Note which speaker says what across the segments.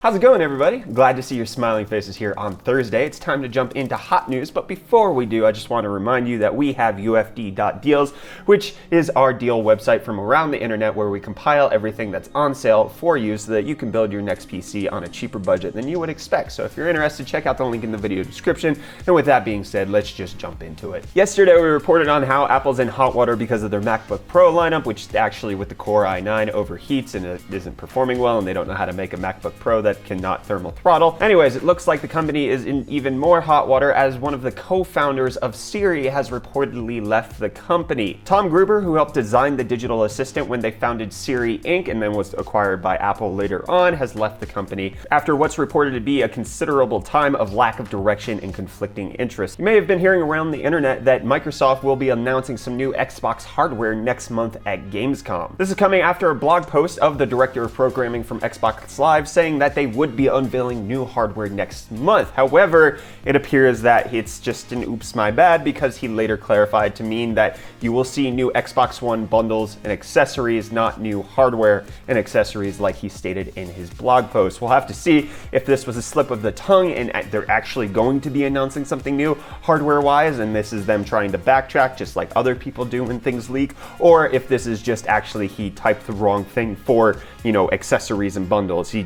Speaker 1: How's it going, everybody? Glad to see your smiling faces here on Thursday. It's time to jump into hot news, but before we do, I just want to remind you that we have UFD.deals, which is our deal website from around the internet where we compile everything that's on sale for you so that you can build your next PC on a cheaper budget than you would expect. So if you're interested, check out the link in the video description. And with that being said, let's just jump into it. Yesterday, we reported on how Apple's in hot water because of their MacBook Pro lineup, which actually with the Core i9 overheats and it isn't performing well, and they don't know how to make a MacBook Pro that cannot thermal throttle. Anyways, it looks like the company is in even more hot water as one of the co-founders of Siri has reportedly left the company. Tom Gruber, who helped design the digital assistant when they founded Siri Inc. and then was acquired by Apple later on, has left the company after what's reported to be a considerable time of lack of direction and conflicting interests. You may have been hearing around the internet that Microsoft will be announcing some new Xbox hardware next month at Gamescom. This is coming after a blog post of the director of programming from Xbox Live saying that they would be unveiling new hardware next month. However, it appears that it's just an oops my bad because he later clarified to mean that you will see new Xbox One bundles and accessories, not new hardware and accessories like he stated in his blog post. We'll have to see if this was a slip of the tongue and they're actually going to be announcing something new hardware-wise and this is them trying to backtrack just like other people do when things leak, or if this is just actually he typed the wrong thing for, you know, accessories and bundles. He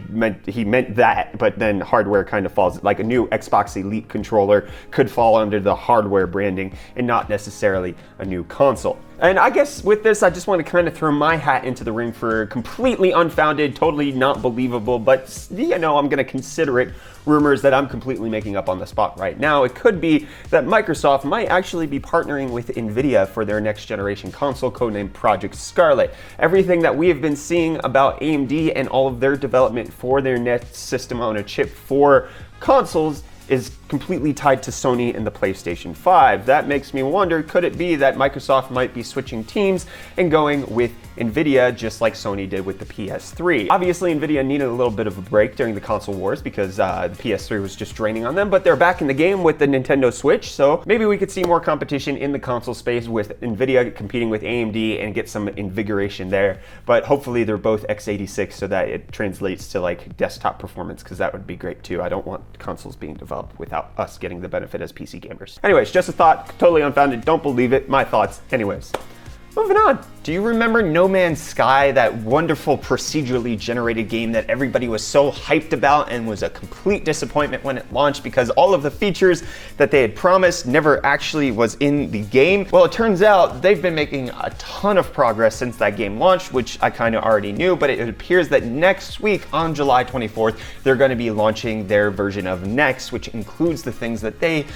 Speaker 1: meant that, but then hardware kind of falls, like a new Xbox Elite controller could fall under the hardware branding and not necessarily a new console. And I guess with this, I just want to kind of throw my hat into the ring for completely unfounded, totally not believable, but you know, I'm going to consider it rumors that I'm completely making up on the spot right now. It could be that Microsoft might actually be partnering with Nvidia for their next generation console codenamed Project Scarlet. Everything that we have been seeing about AMD and all of their development for their next system on a chip for consoles is completely tied to Sony and the PlayStation 5. That makes me wonder, could it be that Microsoft might be switching teams and going with Nvidia just like Sony did with the PS3? Obviously, Nvidia needed a little bit of a break during the console wars because the PS3 was just draining on them, but they're back in the game with the Nintendo Switch, so maybe we could see more competition in the console space with Nvidia competing with AMD and get some invigoration there. But hopefully they're both x86 so that it translates to like desktop performance, because that would be great too. I don't want consoles being developed without us getting the benefit as PC gamers. Anyways, just a thought, totally unfounded, don't believe it, my thoughts. Anyways, moving on. Do you remember No Man's Sky, that wonderful procedurally generated game that everybody was so hyped about and was a complete disappointment when it launched because all of the features that they had promised never actually was in the game? Well, it turns out they've been making a ton of progress since that game launched, which I kind of already knew, but it appears that next week on July 24th, they're going to be launching their version of Next, which includes the things that they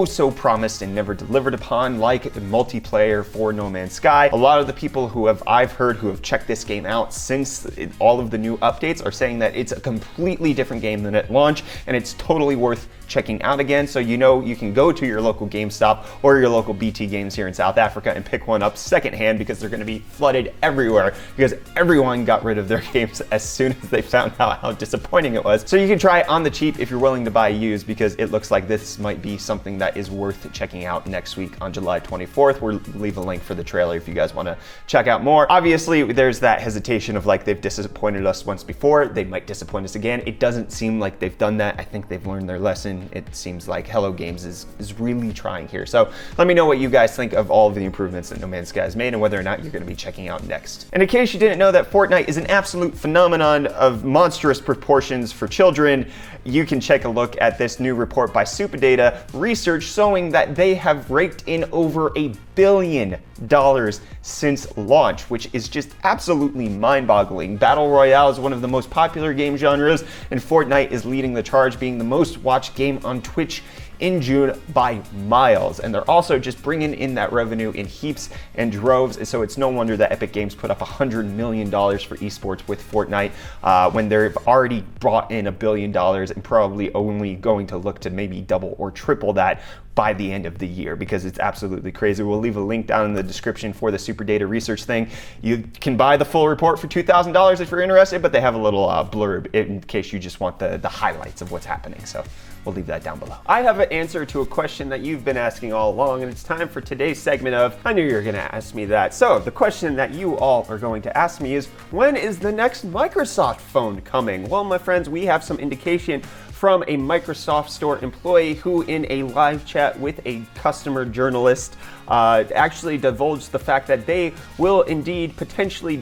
Speaker 1: so promised and never delivered upon, like multiplayer for No Man's Sky. A lot of the people I've heard who have checked this game out since all of the new updates are saying that it's a completely different game than at launch, and it's totally worth checking out again. So you know you can go to your local GameStop or your local BT Games here in South Africa and pick one up secondhand, because they're going to be flooded everywhere because everyone got rid of their games as soon as they found out how disappointing it was. So you can try it on the cheap if you're willing to buy used, because it looks like this might be something that is worth checking out next week on July 24th. We'll leave a link for the trailer if you guys want to check out more. Obviously, there's that hesitation of like, they've disappointed us once before, they might disappoint us again. It doesn't seem like they've done that. I think they've learned their lesson. It seems like Hello Games is really trying here. So let me know what you guys think of all of the improvements that No Man's Sky has made and whether or not you're going to be checking out Next. And in case you didn't know that Fortnite is an absolute phenomenon of monstrous proportions for children, you can check a look at this new report by Superdata research showing that they have raked in over $1 billion since launch, which is just absolutely mind-boggling. Battle Royale is one of the most popular game genres, and Fortnite is leading the charge, being the most watched game on Twitch in June by miles. And they're also just bringing in that revenue in heaps and droves. So it's no wonder that Epic Games put up $100 million for esports with Fortnite when they've already brought in $1 billion and probably only going to look to maybe double or triple that by the end of the year, because it's absolutely crazy. We'll leave a link down in the description for the Superdata research thing. You can buy the full report for $2,000 if you're interested, but they have a little blurb in case you just want the highlights of what's happening. So We'll leave that down below. I have an answer to a question that you've been asking all along, and it's time for today's segment of I Knew You Were Gonna Ask Me That. So the question that you all are going to ask me is, when is the next Microsoft phone coming? Well, my friends, we have some indication from a Microsoft Store employee who, in a live chat with a customer journalist, actually divulged the fact that they will indeed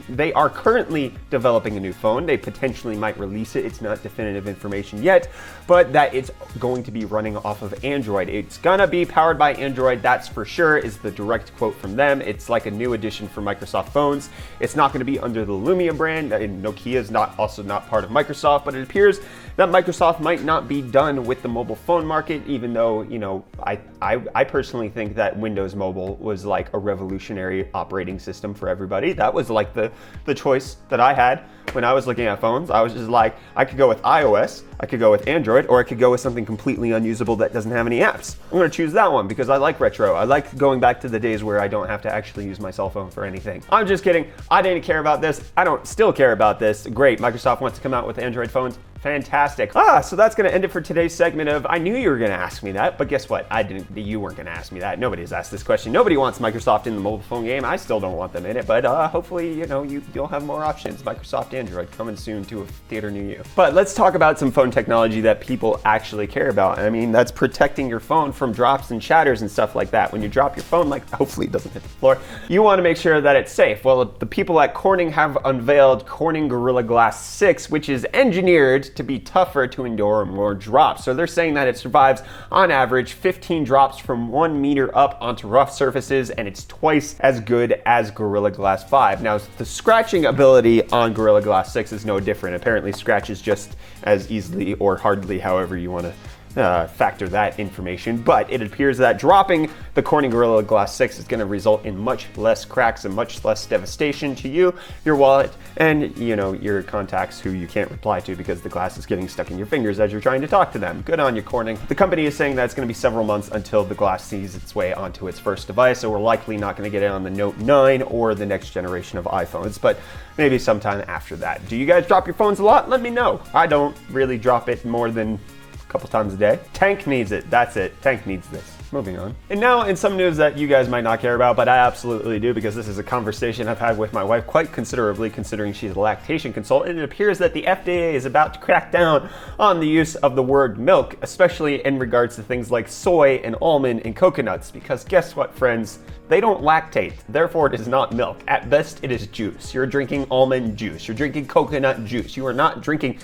Speaker 1: they are currently developing a new phone. They potentially might release it. It's not definitive information yet, but that it's going to be running off of Android. It's gonna be powered by Android, that's for sure, is the direct quote from them. It's like a new addition for Microsoft phones. It's not gonna be under the Lumia brand, and Nokia is also not part of Microsoft, but it appears that Microsoft might not be done with the mobile phone market, even though, you know, I personally think that Windows Mobile was like a revolutionary operating system for everybody. That was like the choice that I had when I was looking at phones. I was just like, I could go with iOS, I could go with Android, or I could go with something completely unusable that doesn't have any apps. I'm gonna choose that one because I like retro. I like going back to the days where I don't have to actually use my cell phone for anything. I'm just kidding. I didn't care about this. I don't still care about this. Great, Microsoft wants to come out with Android phones. Fantastic. So that's gonna end it for today's segment of I Knew You Were Gonna Ask Me That, but guess what? You weren't gonna ask me that. Nobody's asked this question. Nobody wants Microsoft in the mobile phone game. I still don't want them in it, but hopefully, you know, you'll have more options. Microsoft Android coming soon to a theater near you. But let's talk about some phone technology that people actually care about. I mean, that's protecting your phone from drops and shatters and stuff like that. When you drop your phone, like hopefully it doesn't hit the floor, you wanna make sure that it's safe. Well, the people at Corning have unveiled Corning Gorilla Glass 6, which is engineered to be tougher to endure more drops. So they're saying that it survives on average 15 drops from 1 meter up onto rough surfaces, and it's twice as good as Gorilla Glass 5. Now, the scratching ability on Gorilla Glass 6 is no different. Apparently scratches just as easily or hardly, however you want to factor that information, but it appears that dropping the Corning Gorilla Glass 6 is going to result in much less cracks and much less devastation to you, your wallet, and your contacts who you can't reply to because the glass is getting stuck in your fingers as you're trying to talk to them. Good on you, Corning. The company is saying that it's going to be several months until the glass sees its way onto its first device, so we're likely not going to get it on the Note 9 or the next generation of iPhones, but maybe sometime after that. Do you guys drop your phones a lot? Let me know. I don't really drop it more than couple times a day. Tank needs it. That's it. Tank needs this. Moving on. And now in some news that you guys might not care about, but I absolutely do because this is a conversation I've had with my wife quite considerably, considering she's a lactation consultant. It appears that the FDA is about to crack down on the use of the word milk, especially in regards to things like soy and almond and coconuts, because guess what, friends? They don't lactate, therefore it is not milk. At best, it is juice. You're drinking almond juice. You're drinking coconut juice. You are not drinking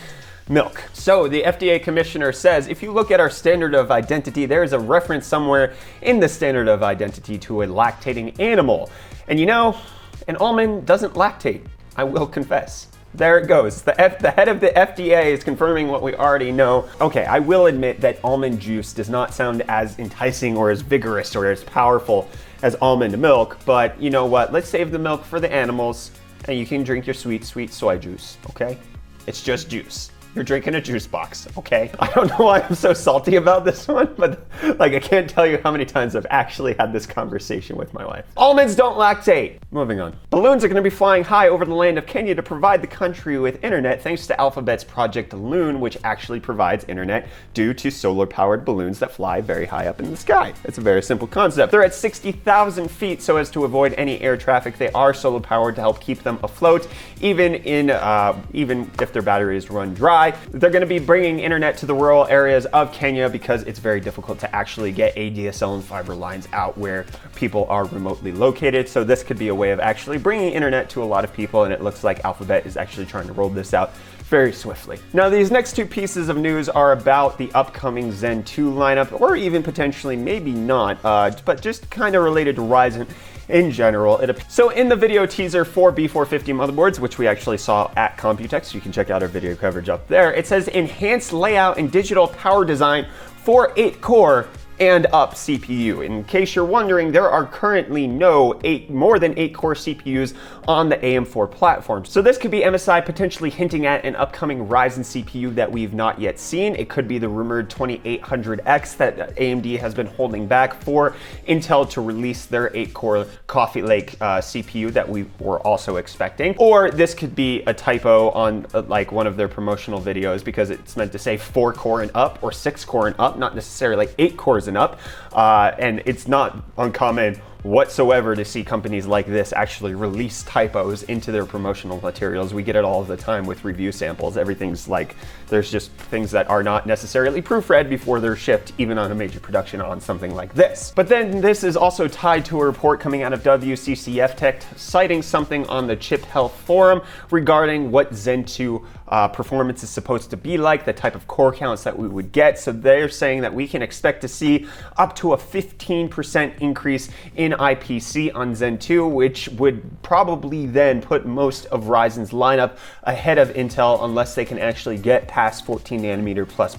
Speaker 1: milk. So the FDA commissioner says, if you look at our standard of identity, there is a reference somewhere in the standard of identity to a lactating animal. And an almond doesn't lactate, I will confess. There it goes. The head of the FDA is confirming what we already know. Okay, I will admit that almond juice does not sound as enticing or as vigorous or as powerful as almond milk, but you know what? Let's save the milk for the animals and you can drink your sweet, sweet soy juice, okay? It's just juice. You're drinking a juice box, okay? I don't know why I'm so salty about this one, but I can't tell you how many times I've actually had this conversation with my wife. Almonds don't lactate. Moving on. Balloons are gonna be flying high over the land of Kenya to provide the country with internet thanks to Alphabet's Project Loon, which actually provides internet due to solar-powered balloons that fly very high up in the sky. It's a very simple concept. They're at 60,000 feet, so as to avoid any air traffic, they are solar-powered to help keep them afloat, even if their batteries run dry. They're going to be bringing internet to the rural areas of Kenya because it's very difficult to actually get ADSL and fiber lines out where people are remotely located. So this could be a way of actually bringing internet to a lot of people, and it looks like Alphabet is actually trying to roll this out very swiftly. Now, these next two pieces of news are about the upcoming Zen 2 lineup, or even potentially maybe not, but just kind of related to Ryzen in general. So in the video teaser for B450 motherboards, which we actually saw at Computex, you can check out our video coverage up there, it says enhanced layout and digital power design for 8-core and up CPU. In case you're wondering, there are currently no more than 8-core CPUs on the AM4 platform. So this could be MSI potentially hinting at an upcoming Ryzen CPU that we've not yet seen. It could be the rumored 2800X that AMD has been holding back for Intel to release their 8-core Coffee Lake CPU that we were also expecting. Or this could be a typo on like one of their promotional videos, because it's meant to say 4-core and up or 6-core and up, not necessarily 8 cores and up. And it's not uncommon whatsoever to see companies like this actually release typos into their promotional materials. We get it all the time with review samples. Everything's like, there's just things that are not necessarily proofread before they're shipped, even on a major production on something like this. But then this is also tied to a report coming out of WCCF Tech citing something on the Chip Health forum regarding what Zen 2 performance is supposed to be like, the type of core counts that we would get. So they're saying that we can expect to see up to a 15% increase in IPC on Zen 2, which would probably then put most of Ryzen's lineup ahead of Intel, unless they can actually get past 14 nanometer plus,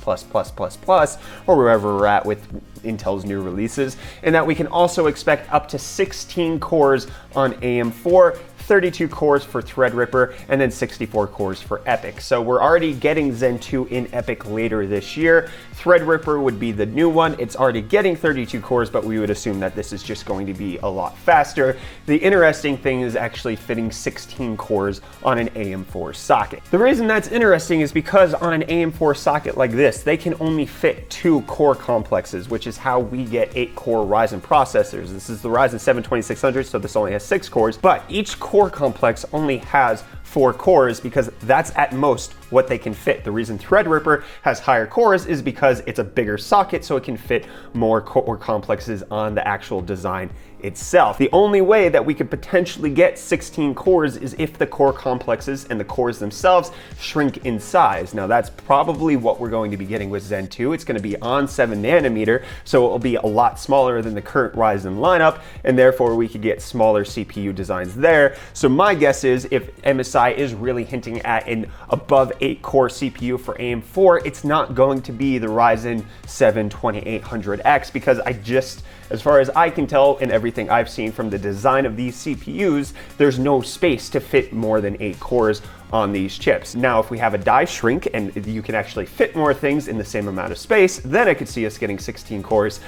Speaker 1: or wherever we're at with Intel's new releases. And that we can also expect up to 16 cores on AM4, 32 cores for Threadripper, and then 64 cores for Epic. So we're already getting Zen 2 in Epic later this year. Threadripper would be the new one. It's already getting 32 cores, but we would assume that this is just going to be a lot faster. The interesting thing is actually fitting 16 cores on an AM4 socket. The reason that's interesting is because on an AM4 socket like this, they can only fit 2 core complexes, which is how we get 8-core Ryzen processors. This is the Ryzen 7 2600, so this only has 6 cores, but each core complex only has 4 cores because that's at most what they can fit. The reason Threadripper has higher cores is because it's a bigger socket, so it can fit more core complexes on the actual design itself. The only way that we could potentially get 16 cores is if the core complexes and the cores themselves shrink in size. Now that's probably what we're going to be getting with Zen 2. It's going to be on 7 nanometer, so it will be a lot smaller than the current Ryzen lineup, and therefore we could get smaller CPU designs there. So my guess is if MSI is really hinting at an above 8-core CPU for AM4, it's not going to be the Ryzen 7 2800X, because as far as I can tell and everything I've seen from the design of these CPUs, there's no space to fit more than 8 cores on these chips. Now, if we have a die shrink and you can actually fit more things in the same amount of space, then I could see us getting 16 cores.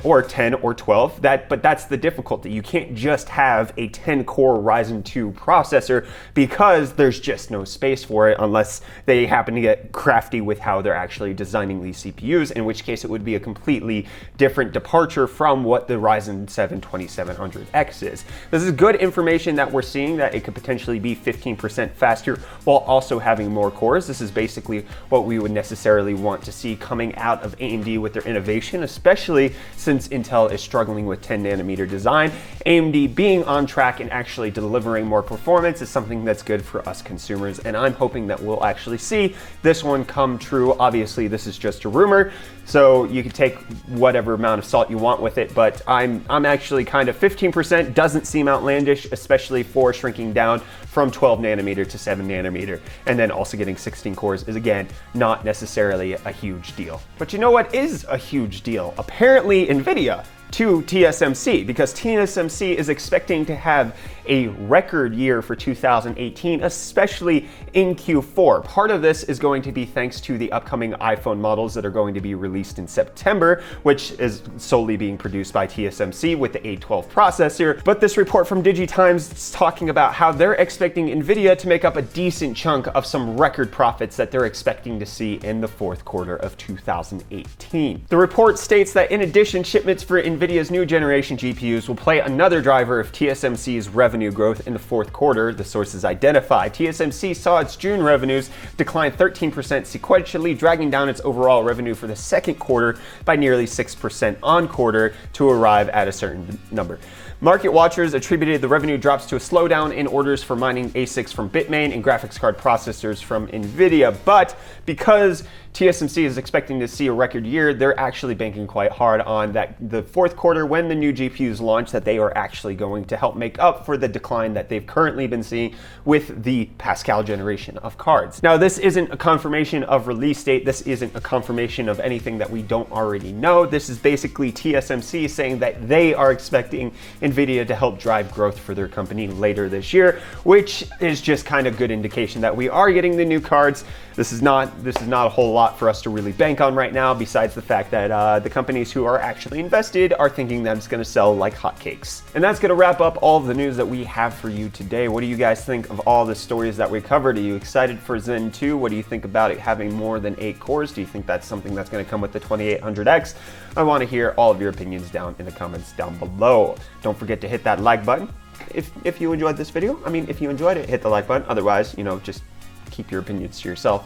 Speaker 1: Or 10 or 12, but that's the difficulty. You can't just have a 10-core Ryzen 2 processor because there's just no space for it unless they happen to get crafty with how they're actually designing these CPUs, in which case it would be a completely different departure from what the Ryzen 7 2700X is. This is good information that we're seeing, that it could potentially be 15% faster while also having more cores. This is basically what we would necessarily want to see coming out of AMD with their innovation, especially since Intel is struggling with 10 nanometer design. AMD being on track and actually delivering more performance is something that's good for us consumers, and I'm hoping that we'll actually see this one come true. Obviously, this is just a rumor, so you can take whatever amount of salt you want with it, but I'm actually kind of 15% doesn't seem outlandish, especially for shrinking down from 12 nanometer to 7 nanometer, and then also getting 16 cores is, again, not necessarily a huge deal. But you know what is a huge deal? Apparently NVIDIA to TSMC, because TSMC is expecting to have a record year for 2018, especially in Q4. Part of this is going to be thanks to the upcoming iPhone models that are going to be released in September, which is solely being produced by TSMC with the A12 processor. But this report from DigiTimes is talking about how they're expecting NVIDIA to make up a decent chunk of some record profits that they're expecting to see in the fourth quarter of 2018. The report states that in addition, shipments for NVIDIA's new generation GPUs will play another driver of TSMC's revenue growth in the fourth quarter, the sources identify. TSMC saw its June revenues decline 13% sequentially, dragging down its overall revenue for the second quarter by nearly 6% on quarter to arrive at a certain number. Market watchers attributed the revenue drops to a slowdown in orders for mining ASICs from Bitmain and graphics card processors from Nvidia. But because TSMC is expecting to see a record year, they're actually banking quite hard on that the fourth quarter, when the new GPUs launch, that they are actually going to help make up for the decline that they've currently been seeing with the Pascal generation of cards. Now, this isn't a confirmation of release date. This isn't a confirmation of anything that we don't already know. This is basically TSMC saying that they are expecting Nvidia to help drive growth for their company later this year, which is just kind of good indication that we are getting the new cards. This is not a whole lot for us to really bank on right now, besides the fact that the companies who are actually invested are thinking that it's going to sell like hotcakes. And that's going to wrap up all of the news that we have for you today. What do you guys think of all the stories that we covered? Are you excited for Zen 2? What do you think about it having more than 8 cores? Do you think that's something that's going to come with the 2800X? I want to hear all of your opinions down in the comments down below. Don't forget to hit that like button if you enjoyed this video. I mean, if you enjoyed it, hit the like button. Otherwise, just keep your opinions to yourself.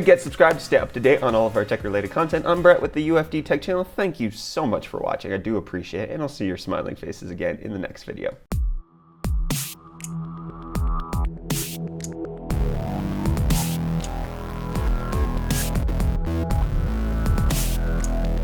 Speaker 1: Get subscribed to stay up to date on all of our tech-related content. I'm Brett with the UFD Tech Channel. Thank you so much for watching. I do appreciate it, and I'll see your smiling faces again in the next video.